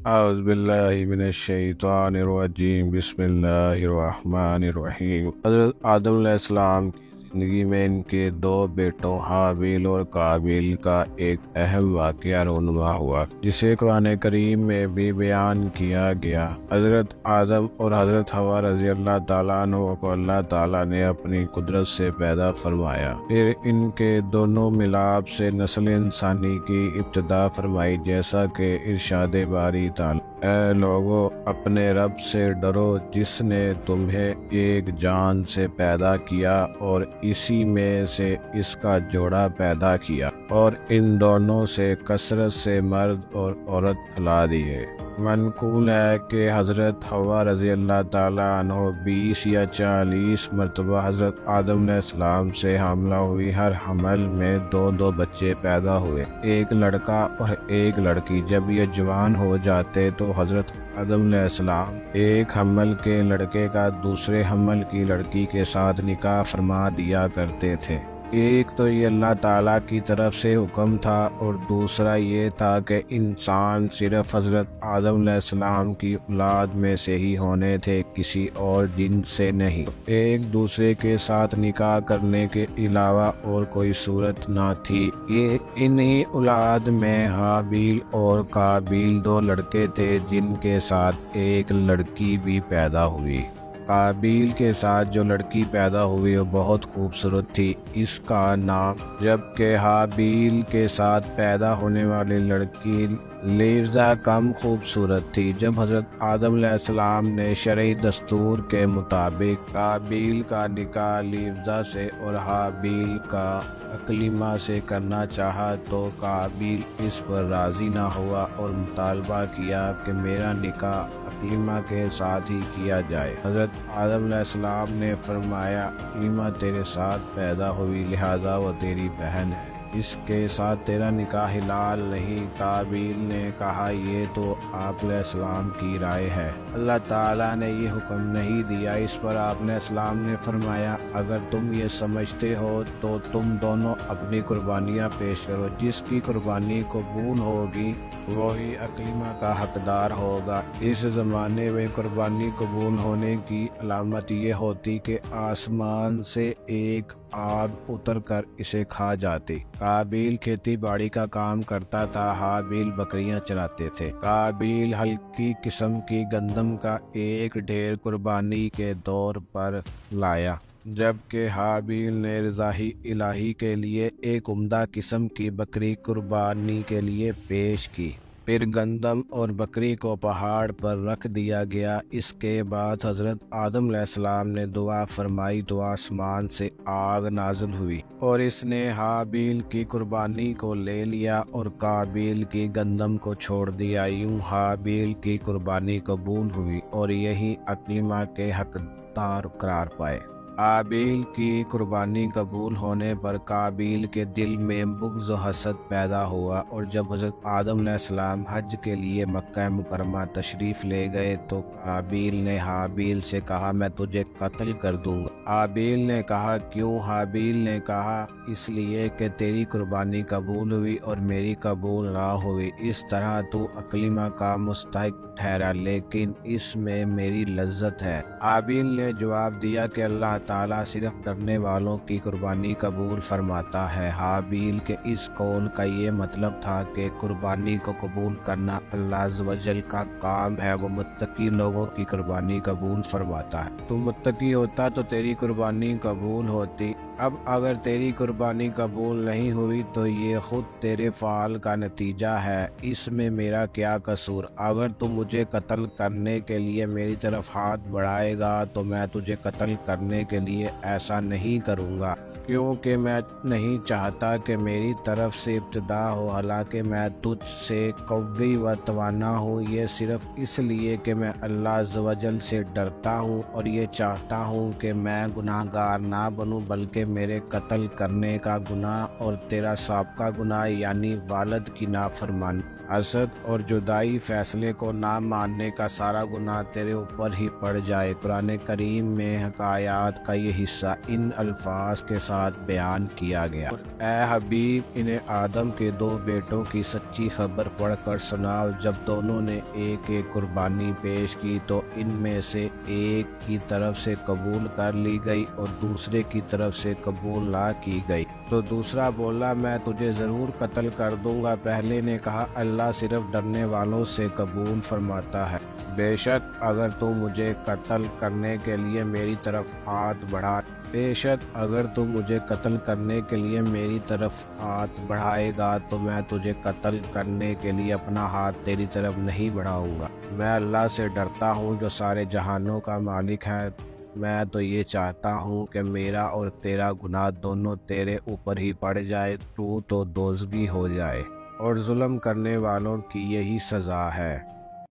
औज़ुबिल्लाहि मिनश्शैतानिर्रजीम बिस्मिल्लाहिर्रहमानिर्रहीम। हज़रत आदम अलैहिस्सलाम की ज़िंदगी में इनके दो बेटों हाबिल और काबिल का एक अहम वाक़या रूनुमा हुआ, जिसे कुरान करीम में भी बयान किया गया। हज़रत आदम और हज़रत हवा रज़ी अल्लाह ताला अन्हु को अल्लाह ताला ने अपनी कुदरत से पैदा फरमाया। फिर इनके दोनों मिलाप से नस्ल इंसानी की इब्तिदा फरमाई, जैसा कि इरशाद बारी ताला, ऐ लोगो अपने रब से डरो जिसने तुम्हें एक जान से पैदा किया और इसी में से इसका जोड़ा पैदा किया और इन दोनों से कसरत से मर्द और औरत फैला दिए। मनकूल है कि हज़रत हवा रज़ी अल्लाह ताला अन्हो 20 या 40 मरतबा हज़रत आदम अलैहिस्सलाम से हमला हुई। हर हमल में दो दो बच्चे पैदा हुए, एक लड़का और एक लड़की। जब ये जवान हो जाते तो हज़रत आदम अलैहिस्सलाम एक हमल के लड़के का दूसरे हमल की लड़की के साथ निकाह फरमा दिया करते थे। एक तो ये अल्लाह ताला की तरफ से हुक्म था और दूसरा ये था कि इंसान सिर्फ हज़रत आदम अलैहिस्सलाम की औलाद में से ही होने थे, किसी और जिन से नहीं। एक दूसरे के साथ निकाह करने के अलावा और कोई सूरत ना थी। ये इन्हीं औलाद में हाबिल और काबिल दो लड़के थे, जिनके साथ एक लड़की भी पैदा हुई। काबिल के साथ जो लड़की पैदा हुई वो बहुत खूबसूरत थी, इसका नाम, जबकि हाबिल के साथ पैदा होने वाली लड़की लीज़ा कम खूबसूरत थी। जब हज़रत आदम अलैहिस्सलाम ने शरई दस्तूर के मुताबिक काबिल का निकाह लीज़ा से और हाबिल का अकलीमा से करना चाहा तो काबिल इस पर राज़ी ना हुआ और मुतालबा किया कि मेरा निकाह अकलीमा के साथ ही किया जाए। हज़रत आदम अलैहिस्सलाम ने फरमाया, अकलीमा तेरे साथ पैदा हुई, लिहाजा वो तेरी बहन है, इसके साथ तेरा निकाह हिलाल नहीं। काबिल ने कहा, ये तो आप अलैहिस्सलाम की राय है, अल्लाह ताला ने ये हुक्म नहीं दिया। इस पर आप अलैहिस्सलाम ने फरमाया, अगर तुम ये समझते हो तो तुम दोनों अपनी कुर्बानियाँ पेश करो, जिसकी कुर्बानी कबूल होगी वही अकलीमा का हकदार होगा। इस ज़माने में कुर्बानी कबूल होने की अलामत ये होती कि आसमान से एक आग उतर कर इसे खा जाती। काबिल खेती बाड़ी का काम करता था, हाबिल बकरियां चराते थे। काबिल हल्की किस्म की गंदम का एक ढेर कुर्बानी के तौर पर लाया, जबकि हाबिल ने रज़ाही इलाही के लिए एक उम्दा किस्म की बकरी कुर्बानी के लिए पेश की। फिर गंदम और बकरी को पहाड़ पर रख दिया गया। इसके बाद हज़रत आदम अलैहिस्सलाम ने दुआ फरमाई तो आसमान से आग नाज़िल हुई और इसने हाबिल की कुर्बानी को ले लिया और काबिल की गंदम को छोड़ दिया। यूं हाबिल की कुर्बानी कबूल हुई और यही अकलीमा के हकदार करार पाए। हाबिल की कुर्बानी कबूल होने पर काबिल के दिल में बुग़्ज़ व हसद पैदा हुआ और जब हज़रत आदम अलैहिस्सलाम हज के लिए मक्का मुकरमा तशरीफ़ ले गए तो काबिल ने हाबिल से कहा, मैं तुझे कत्ल कर दूंगा। हाबिल ने कहा, क्यों? हाबिल ने कहा, इसलिए कि तेरी कुर्बानी कबूल हुई और मेरी कबूल ना हुई। इस तरह तू अकलीमा का मुस्तहिक ठहरा, लेकिन इसमें मेरी लज्जत है। हाबिल ने जवाब दिया कि अल्लाह ताला सिर्फ डरने वालों की कुर्बानी कबूल फरमाता है। हाबिल के इस कौल का ये मतलब था कि कुर्बानी को कबूल करना अल्लाह अज़्ज़ व जल का काम है, वो मुत्तकी लोगों की कुर्बानी कबूल फरमाता है। तू मुत्तकी होता तो तेरी कुर्बानी कबूल होती। अब अगर तेरी कुर्बानी कबूल नहीं हुई तो ये खुद तेरे फ़ाल का नतीजा है, इसमें मेरा क्या कसूर? अगर तू मुझे कत्ल करने के लिए मेरी तरफ हाथ बढ़ाएगा तो मैं तुझे कत्ल करने के लिए ऐसा नहीं करूँगा, क्योंकि मैं नहीं चाहता कि मेरी तरफ से इब्तिदा हो, हालांकि मैं तुझसे कव्वी व तवाना हूँ। ये सिर्फ इसलिए कि मैं अल्लाह अज़्ज़ व जल से डरता हूँ और ये चाहता हूँ कि मैं गुनाहगार ना बनूँ, बल्कि मेरे कत्ल करने का गुनाह और तेरा साबका गुनाह यानी वालिद की नाफरमानी हसद और जुदाई फैसले को ना मानने का सारा गुनाह तेरे ऊपर ही पड़ जाए। कुरान करीम में हकायात का ये हिस्सा इन अल्फाज के साथ बयान किया गया। ए हबीब, इन्हें आदम के 2 बेटों की सच्ची खबर पढ़कर सुनाओ। जब दोनों ने एक एक कुर्बानी पेश की तो इनमें से एक की तरफ से कबूल कर ली गई और दूसरे की तरफ से कबूल ना की गई। तो दूसरा बोला, मैं तुझे ज़रूर कत्ल कर दूंगा। पहले ने कहा, अल्लाह सिर्फ डरने वालों से कबूल फरमाता है। बेशक अगर तू मुझे कत्ल करने के लिए मेरी तरफ हाथ बढ़ाएगा तो मैं तुझे कत्ल करने के लिए अपना हाथ तेरी तरफ नहीं बढ़ाऊंगा। मैं अल्लाह से डरता हूँ जो सारे जहानों का मालिक है। मैं तो ये चाहता हूँ कि मेरा और तेरा गुनाह दोनों तेरे ऊपर ही पड़ जाए, तू तो दोज़गी हो जाए। और जुल्म करने वालों की यही सज़ा है।